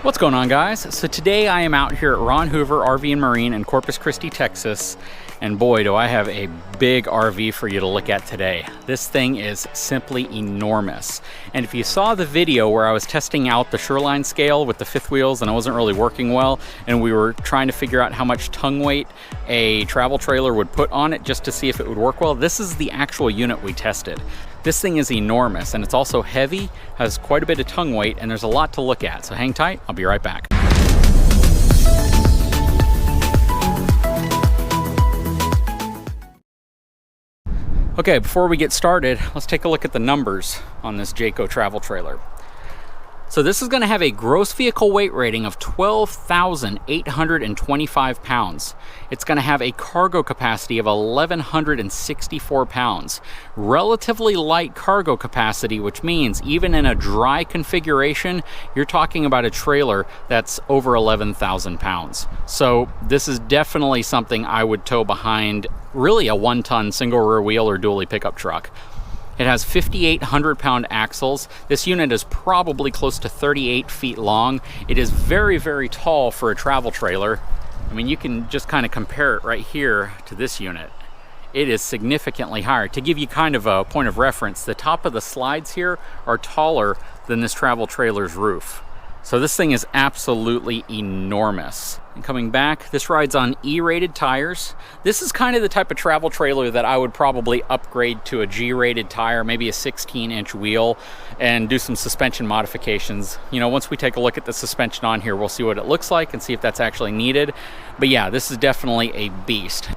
What's going on, guys? So today I am out here at Ron Hoover RV and Marine in Corpus Christi, Texas, and boy, do I have a big RV for you to look at today. This thing is simply enormous. And if you saw the video where I was testing out the Shoreline scale with the fifth wheels and it wasn't really working well, and we were trying to figure out how much tongue weight a travel trailer would put on it just to see if it would work well, this is the actual unit we tested. This thing is enormous, and it's also heavy, has quite a bit of tongue weight, and there's a lot to look at. So hang tight, I'll be right back. Okay, before we get started, let's take a look at the numbers on this Jayco travel trailer. So this is going to have a gross vehicle weight rating of 12,825 pounds. It's going to have a cargo capacity of 1,164 pounds. Relatively light cargo capacity, which means even in a dry configuration, you're talking about a trailer that's over 11,000 pounds. So this is definitely something I would tow behind really a 1-ton single rear wheel or dually pickup truck. It has 5,800 pound axles. This unit is probably close to 38 feet long. It is very, very tall for a travel trailer. I mean, you can just kind of compare it right here to this unit. It is significantly higher. To give you kind of a point of reference, the top of the slides here are taller than this travel trailer's roof. So this thing is absolutely enormous. And coming back, this rides on E-rated tires. This is kind of the type of travel trailer that I would probably upgrade to a G-rated tire, maybe a 16-inch wheel, and do some suspension modifications. You know, once we take a look at the suspension on here, we'll see what it looks like and see if that's actually needed. But yeah, this is definitely a beast.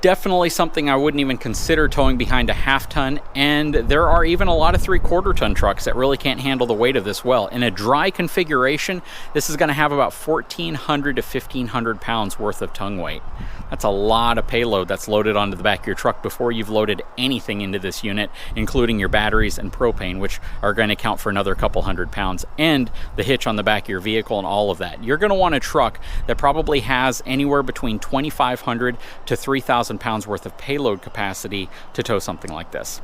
Definitely something I wouldn't even consider towing behind a 1/2 ton, and there are even a lot of 3/4 ton trucks that really can't handle the weight of this well. In a dry configuration, this is going to have about 1,400 to 1,500 pounds worth of tongue weight. That's a lot of payload that's loaded onto the back of your truck before you've loaded anything into this unit, including your batteries and propane, which are going to count for another couple hundred pounds, and the hitch on the back of your vehicle and all of that. You're going to want a truck that probably has anywhere between 2,500 to 3,000 pounds worth of payload capacity to tow something like this.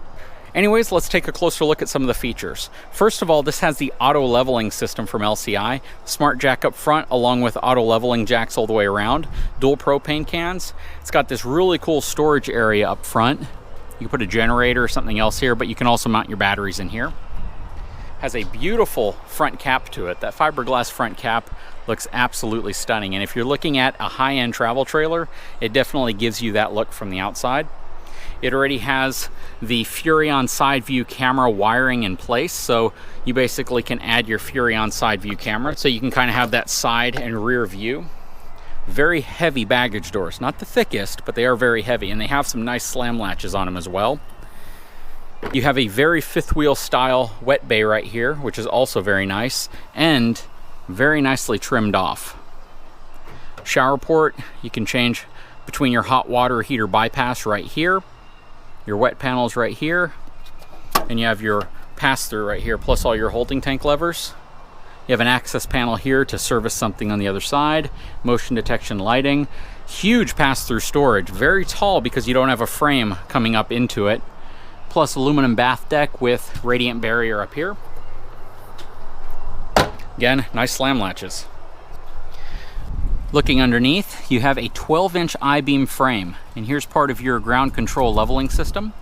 Anyways, let's take a closer look at some of the features. First of all, this has the auto leveling system from LCI, smart jack up front along with auto leveling jacks all the way around, dual propane cans. It's got this really cool storage area up front. You can put a generator or something else here, but you can also mount your batteries in here. Has a beautiful front cap to it. That fiberglass front cap looks absolutely stunning, and if you're looking at a high-end travel trailer, it definitely gives you that look from the outside. It already has the Furrion side view camera wiring in place, so you basically can add your Furrion side view camera, so you can kind of have that side and rear view. Very heavy baggage doors, not the thickest, but they are very heavy, and they have some nice slam latches on them as well. You have a very fifth wheel style wet bay right here, which is also very nice and very nicely trimmed off. Shower port, you can change between your hot water heater bypass right here, your wet panels right here, and you have your pass-through right here, plus all your holding tank levers. You have an access panel here to service something on the other side, motion detection lighting, huge pass-through storage, very tall because you don't have a frame coming up into it, plus aluminum bath deck with radiant barrier up here. Again, nice slam latches. Looking underneath, you have a 12-inch I-beam frame, and here's part of your ground control leveling system.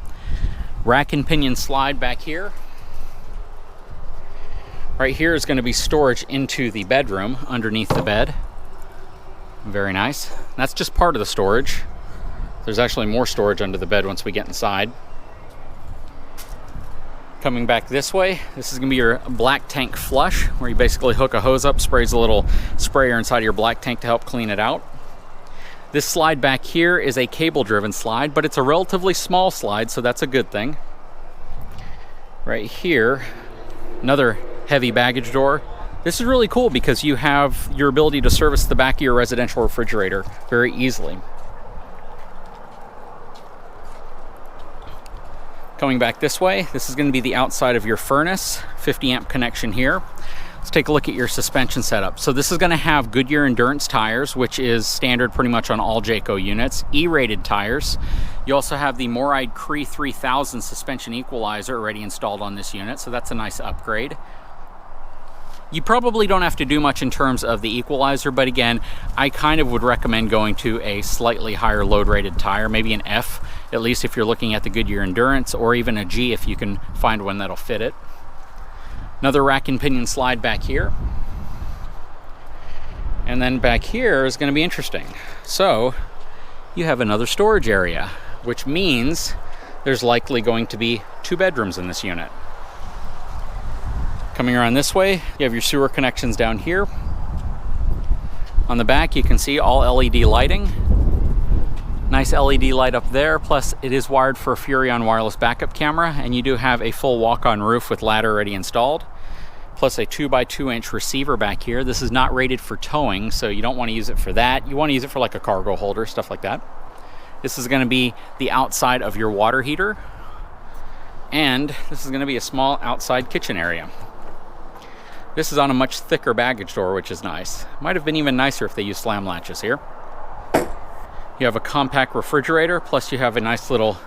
Rack and pinion slide back here. Right here is going to be storage into the bedroom underneath the bed. Very nice. That's just part of the storage. There's actually more storage under the bed once we get inside. Coming back this way, this is going to be your black tank flush, where you basically hook a hose up, sprays a little sprayer inside of your black tank to help clean it out. This slide back here is a cable-driven slide, but it's a relatively small slide, so that's a good thing. Right here, another heavy baggage door. This is really cool because you have your ability to service the back of your residential refrigerator very easily. Coming back this way, this is going to be the outside of your furnace, 50 amp connection here. Let's take a look at your suspension setup. So this is going to have Goodyear Endurance tires, which is standard pretty much on all Jayco units, E-rated tires. You also have the Moride Cree 3000 suspension equalizer already installed on this unit, so that's a nice upgrade. You probably don't have to do much in terms of the equalizer, but again, I kind of would recommend going to a slightly higher load rated tire, maybe an F, at least if you're looking at the Goodyear Endurance, or even a G if you can find one that'll fit it. Another rack and pinion slide back here. And then back here is going to be interesting. So you have another storage area, which means there's likely going to be 2 bedrooms in this unit. Coming around this way, you have your sewer connections down here. On the back, you can see all LED lighting. Nice LED light up there, plus it is wired for a Furrion wireless backup camera, and you do have a full walk-on roof with ladder already installed, plus a 2x2-inch receiver back here. This is not rated for towing, so you don't want to use it for that. You want to use it for like a cargo holder, stuff like that. This is going to be the outside of your water heater, and this is going to be a small outside kitchen area. This is on a much thicker baggage door, which is nice. Might have been even nicer if they used slam latches here. You have a compact refrigerator, plus you have a nice little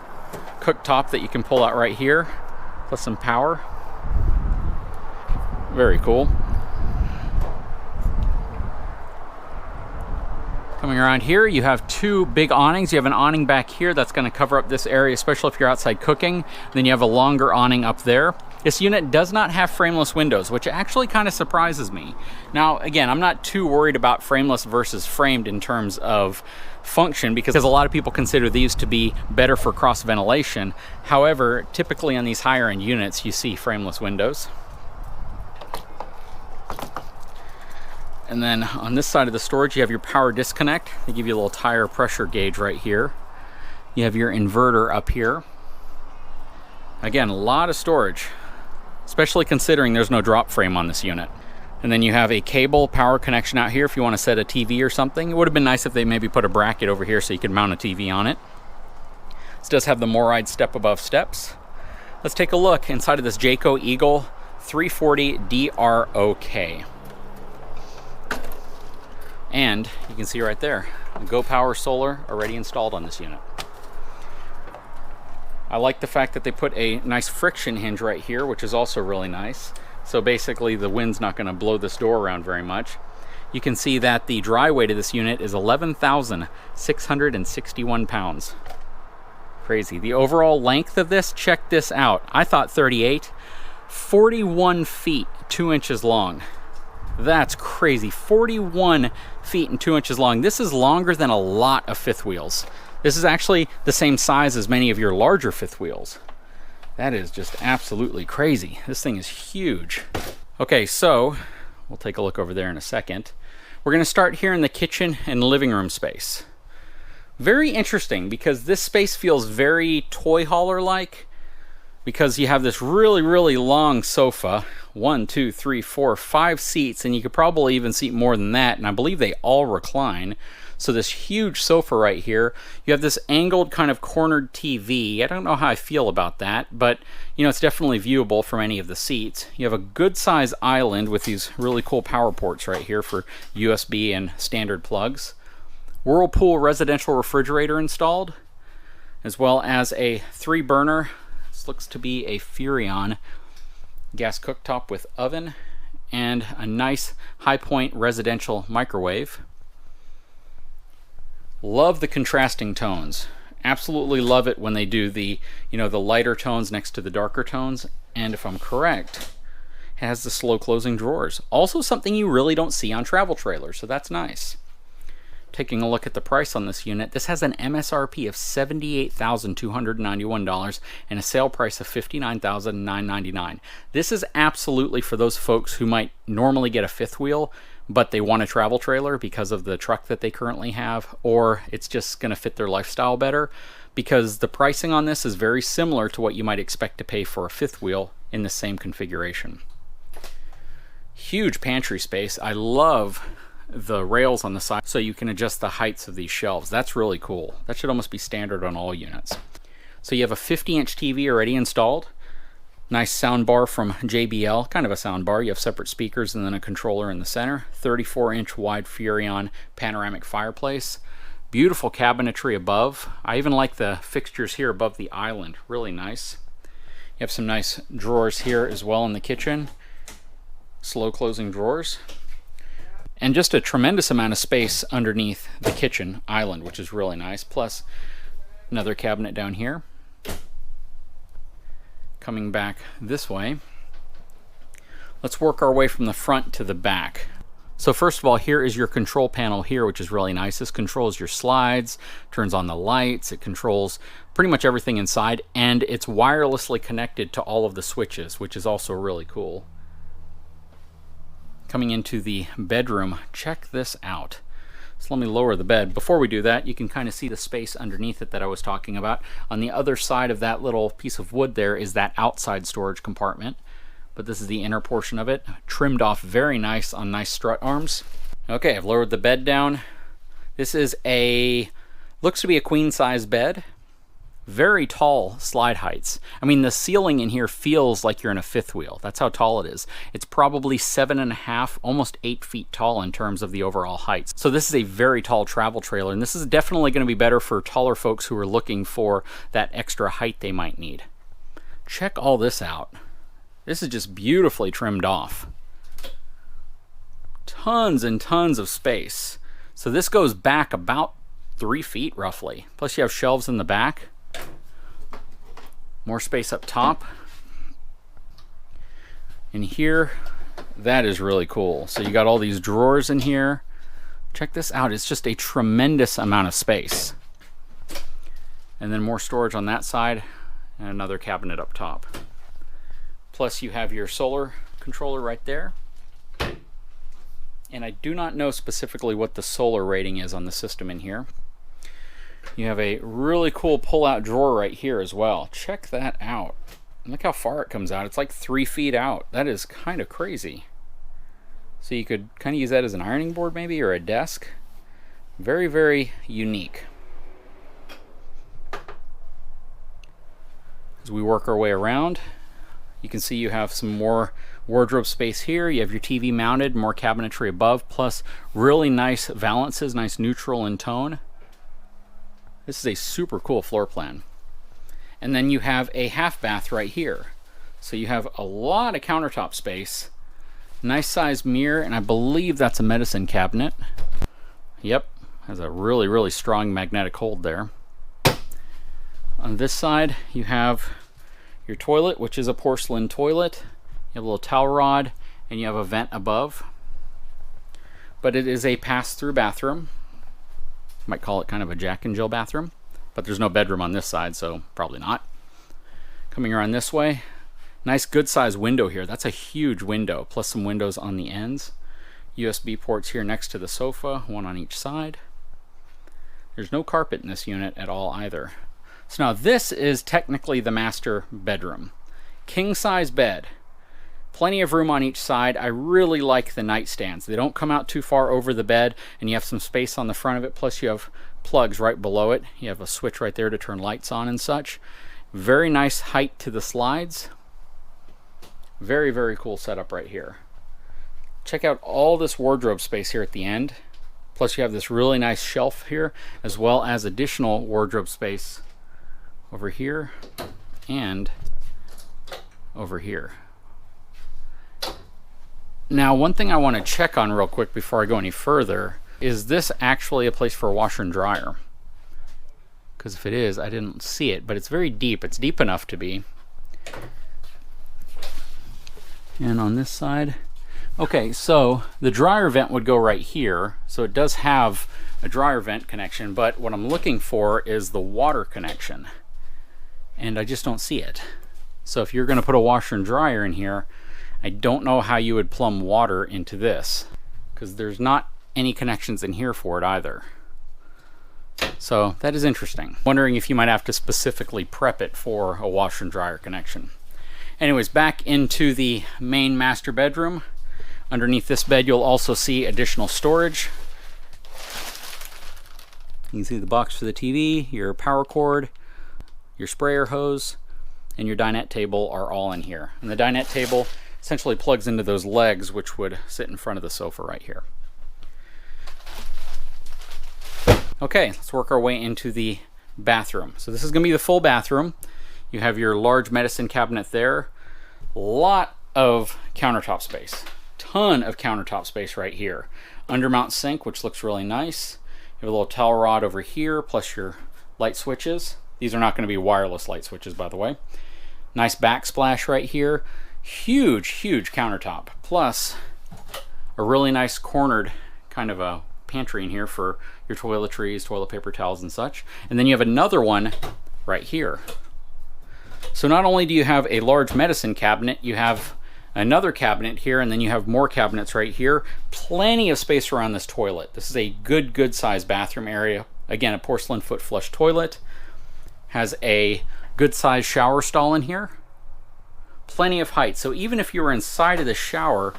cooktop that you can pull out right here, plus some power. Very cool. Coming around here, you have 2 big awnings. You have an awning back here that's going to cover up this area, especially if you're outside cooking. Then you have a longer awning up there. This unit does not have frameless windows, which actually kind of surprises me. Now, again, I'm not too worried about frameless versus framed in terms of function, because a lot of people consider these to be better for cross ventilation. However, typically on these higher end units, you see frameless windows. And then on this side of the storage, you have your power disconnect. They give you a little tire pressure gauge right here. You have your inverter up here. Again, a lot of storage, especially considering there's no drop frame on this unit. And then you have a cable power connection out here if you want to set a TV or something. It would have been nice if they maybe put a bracket over here so you could mount a TV on it. This does have the MORryde step above steps. Let's take a look inside of this Jayco Eagle 340 DROK. And you can see right there, Go Power Solar already installed on this unit. I like the fact that they put a nice friction hinge right here, which is also really nice. So basically the wind's not going to blow this door around very much. You can see that the dry weight of this unit is 11,661 pounds. Crazy. The overall length of this, check this out. I thought 38, 41 feet, 2 inches long. That's crazy. 41 feet and 2 inches long. This is longer than a lot of fifth wheels. This is actually the same size as many of your larger fifth wheels. That is just absolutely crazy. This thing is huge. Okay, so we'll take a look over there in a second. We're going to start here in the kitchen and living room space. Very interesting, because this space feels very toy hauler-like, because you have this really, really long sofa. 1, 2, 3, 4, 5 seats, and you could probably even seat more than that, and I believe they all recline. So this huge sofa right here. You have this angled kind of cornered TV. I don't know how I feel about that, but you know, it's definitely viewable from any of the seats. You have a good size island with these really cool power ports right here for USB and standard plugs. Whirlpool residential refrigerator installed, as well as a 3-burner. This looks to be a Furrion gas cooktop with oven, and a nice High Point residential microwave. Love the contrasting tones. Absolutely love it when they do the, you know, the lighter tones next to the darker tones. And if I'm correct, it has the slow closing drawers. Also something you really don't see on travel trailers, so that's nice. Taking a look at the price on this unit, this has an MSRP of $78,291 and a sale price of $59,999. This is absolutely for those folks who might normally get a fifth wheel, but they want a travel trailer because of the truck that they currently have, or it's just going to fit their lifestyle better, because the pricing on this is very similar to what you might expect to pay for a fifth wheel in the same configuration. Huge pantry space. I love the rails on the side so you can adjust the heights of these shelves. That's really cool. That should almost be standard on all units. So you have a 50-inch TV already installed. Nice sound bar from JBL, kind of a sound bar. You have separate speakers and then a controller in the center. 34-inch wide Furrion panoramic fireplace. Beautiful cabinetry above. I even like the fixtures here above the island. Really nice. You have some nice drawers here as well in the kitchen. slow closing drawers, and just a tremendous amount of space underneath the kitchen island, which is really nice. Plus another cabinet down here. Coming back this way, let's work our way from the front to the back. So first of all, here is your control panel here, which is really nice. This controls your slides, turns on the lights, it controls pretty much everything inside, and it's wirelessly connected to all of the switches, which is also really cool. Coming into the bedroom, check this out. So let me lower the bed. Before we do that, you can kind of see the space underneath it that I was talking about. On the other side of that little piece of wood there is that outside storage compartment. But this is the inner portion of it, trimmed off very nice on nice strut arms. Okay, I've lowered the bed down. This is looks to be a queen size bed. Very tall slide heights. I mean, the ceiling in here feels like you're in a fifth wheel. That's how tall it is. It's probably 7.5, almost 8 feet tall in terms of the overall heights. So this is a very tall travel trailer, and this is definitely going to be better for taller folks who are looking for that extra height they might need. Check all this out. This is just beautifully trimmed off. Tons and tons of space. So this goes back about 3 feet roughly. Plus you have shelves in the back. More space up top. And here, that is really cool. So you got all these drawers in here. Check this out. It's just a tremendous amount of space. And then more storage on that side and another cabinet up top. Plus you have your solar controller right there. And I do not know specifically what the solar rating is on the system in here. You have a really cool pull-out drawer right here as well. Check that out. Look how far it comes out. It's like 3 feet out. That is kind of crazy. So you could kind of use that as an ironing board maybe, or a desk. Very, very unique. As we work our way around, you can see you have some more wardrobe space here. You have your TV mounted, more cabinetry above, plus really nice valances, nice neutral in tone. This is a super cool floor plan. And then you have a half bath right here. So you have a lot of countertop space, nice sized mirror, and I believe that's a medicine cabinet. Yep, has a really, really strong magnetic hold there. On this side, you have your toilet, which is a porcelain toilet. You have a little towel rod, and you have a vent above. But it is a pass-through bathroom. Might call it kind of a Jack and Jill bathroom, but there's no bedroom on this side, so probably not. Coming around this way, nice good sized window here. That's a huge window, plus some windows on the ends. USB ports here next to the sofa, one on each side. There's no carpet in this unit at all either. So now this is technically the master bedroom. King size bed. Plenty of room on each side. I really like the nightstands. They don't come out too far over the bed, and you have some space on the front of it, plus you have plugs right below it. You have a switch right there to turn lights on and such. Very nice height to the slides. Very, very cool setup right here. Check out all this wardrobe space here at the end. Plus you have this really nice shelf here, as well as additional wardrobe space over here and over here. Now, one thing I want to check on real quick before I go any further, is this actually a place for a washer and dryer? Because if it is, I didn't see it, but it's very deep. It's deep enough to be. And on this side, okay, so the dryer vent would go right here. So it does have a dryer vent connection, but what I'm looking for is the water connection. And I just don't see it. So if you're going to put a washer and dryer in here, I don't know how you would plumb water into this, because there's not any connections in here for it either. So that is interesting. Wondering if you might have to specifically prep it for a washer and dryer connection. Anyways, back into the main master bedroom. Underneath this bed, you'll also see additional storage. You can see the box for the TV, your power cord, your sprayer hose, and your dinette table are all in here. And the dinette table essentially plugs into those legs, which would sit in front of the sofa right here. Okay, let's work our way into the bathroom. So this is going to be the full bathroom. You have your large medicine cabinet there. A lot of countertop space. Ton of countertop space right here. Undermount sink, which looks really nice. You have a little towel rod over here, plus your light switches. These are not going to be wireless light switches, by the way. Nice backsplash right here. Huge, huge countertop. Plus a really nice cornered kind of a pantry in here for your toiletries, toilet paper towels and such. And then you have another one right here. So not only do you have a large medicine cabinet, you have another cabinet here, and then you have more cabinets right here. Plenty of space around this toilet. This is a good sized bathroom area. Again, a porcelain foot flush toilet. Has a good sized shower stall in here. Plenty of height. So even if you were inside of the shower,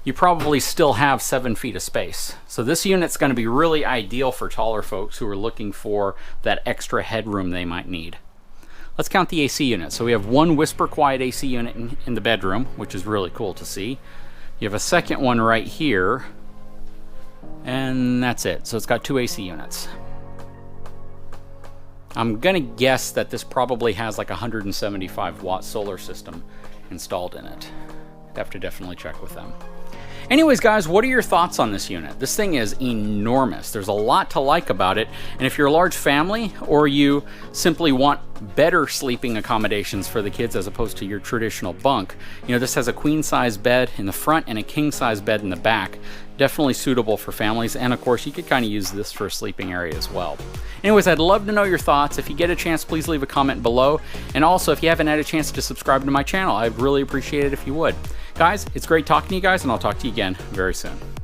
you probably still have 7 feet of space. So this unit's going to be really ideal for taller folks who are looking for that extra headroom they might need. Let's count the AC units. So we have one whisper quiet AC unit in the bedroom, which is really cool to see. You have a second one right here, and that's it. So it's got 2 AC units. I'm gonna guess that this probably has like a 175 watt solar system installed in it. I'd have to definitely check with them. Anyways, guys, what are your thoughts on this unit? This thing is enormous. There's a lot to like about it. And if you're a large family or you simply want better sleeping accommodations for the kids as opposed to your traditional bunk, you know, this has a queen size bed in the front and a king size bed in the back. Definitely suitable for families. And of course, you could kind of use this for a sleeping area as well. Anyways, I'd love to know your thoughts. If you get a chance, please leave a comment below. And also, if you haven't had a chance to subscribe to my channel, I'd really appreciate it if you would. Guys, it's great talking to you guys, and I'll talk to you again very soon.